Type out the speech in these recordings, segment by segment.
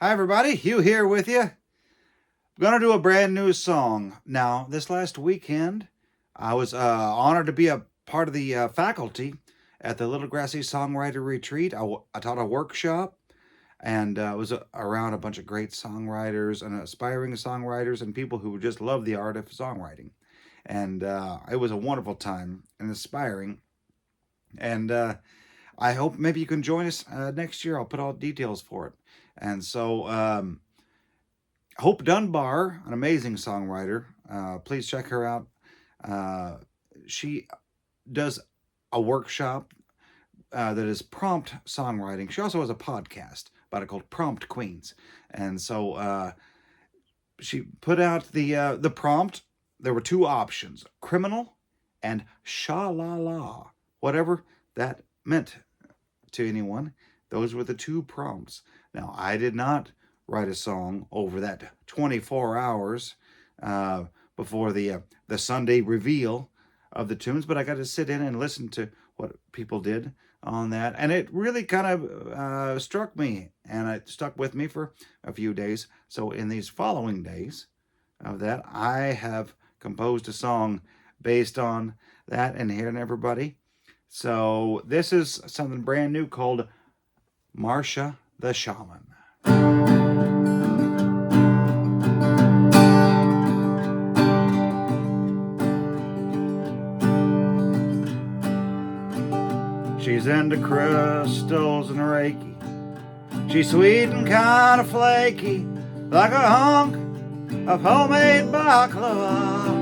Hi everybody, Hugh here with you. I'm going to do a brand new song. Now, this last weekend, I was honored to be a part of the faculty at the Little Grassy Songwriter Retreat. I taught a workshop, and it was around a bunch of great songwriters and aspiring songwriters and people who just love the art of songwriting. And it was a wonderful time and inspiring. And I hope maybe you can join us next year. I'll put all the details for it. And so, Hope Dunbar, an amazing songwriter, please check her out. She does a workshop that is prompt songwriting. She also has a podcast about it called Prompt Queens. And so she put out the prompt. There were two options, criminal and sha-la-la, whatever that meant to anyone. Those were the two prompts. Now, I did not write a song over that 24 hours before the Sunday reveal of the tunes, but I got to sit in and listen to what people did on that, and it really kind of struck me, and it stuck with me for a few days. So in these following days of that, I have composed a song based on that and hearing everybody. So this is something brand new called Marsha the Shaman. She's into crystals and Reiki. She's sweet and kind of flaky, like a hunk of homemade baklava.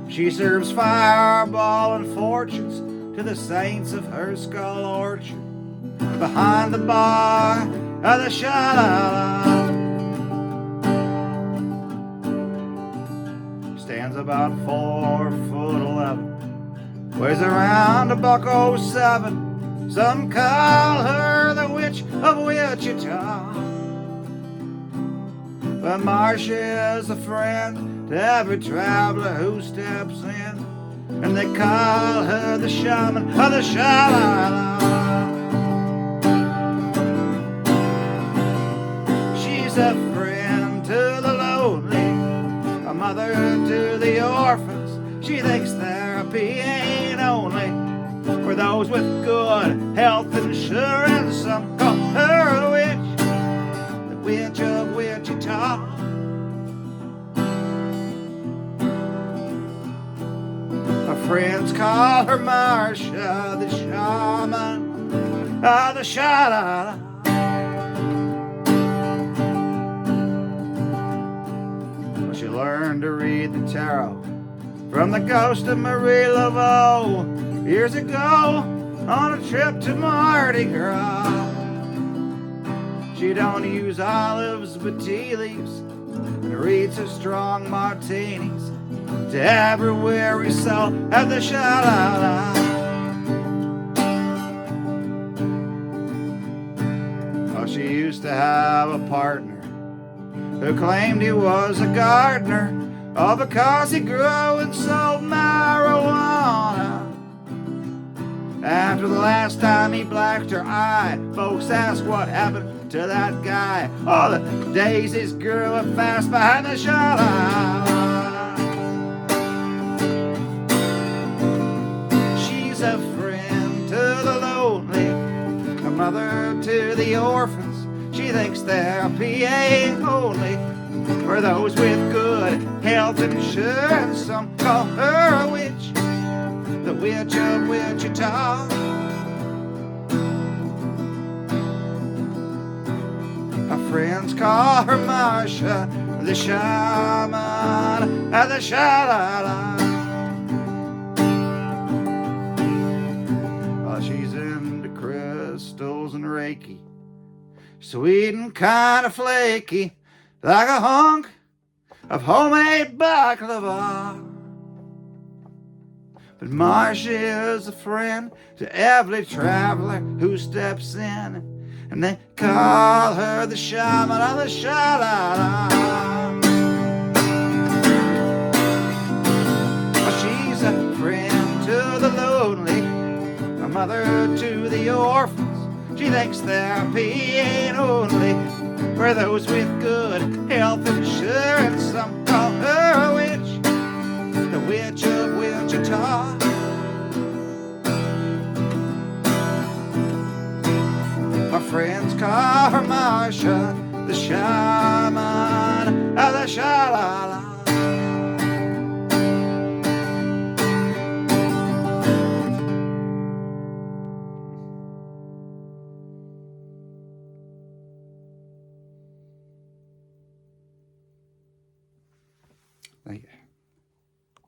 She serves fireball and fortunes to the saints of her skull orchard, behind the bar of the sha-la-la. Stands about 4'11", weighs around $1.07. Some call her the Witch of Wichita, but Marsha is a friend to every traveler who steps in, and they call her the shaman of the sha-la-la. She's a friend to the lonely, a mother to the orphans. She thinks therapy ain't only for those with good health insurance. Some call her a witch, the Witch of Wichita. Her friends call her Marsha the Shaman of the sha-la-la. She learned to read the tarot from the ghost of Marie Laveau years ago on a trip to Mardi Gras. She don't use olives but tea leaves, and reads her strong martinis to every weary soul at the sha-la-la. Oh, she used to have a partner who claimed he was a gardener, all because he grew and sold marijuana. After the last time he blacked her eye, folks asked what happened to that guy. Oh, the daisies grew up fast behind the sha-la-la. She's a friend to the lonely, a mother to the orphans. She thinks therapy ain't only for those with good health insurance. Some call her a witch, the Witch of Wichita. Her friends call her Marsha the Shaman of the sha-la-la. Oh, she's into crystals and Reiki, sweet and kind of flaky, like a hunk of homemade baklava. But Marsha is a friend to every traveler who steps in, and they call her the shaman of the sha-la-la. She's a friend to the lonely, a mother to the orphans. She thinks therapy ain't only for those with good health insurance. Some call her a witch, the witch of Wichita. My friends call her Marsha the Shaman of the Sha-la-la. Thank you.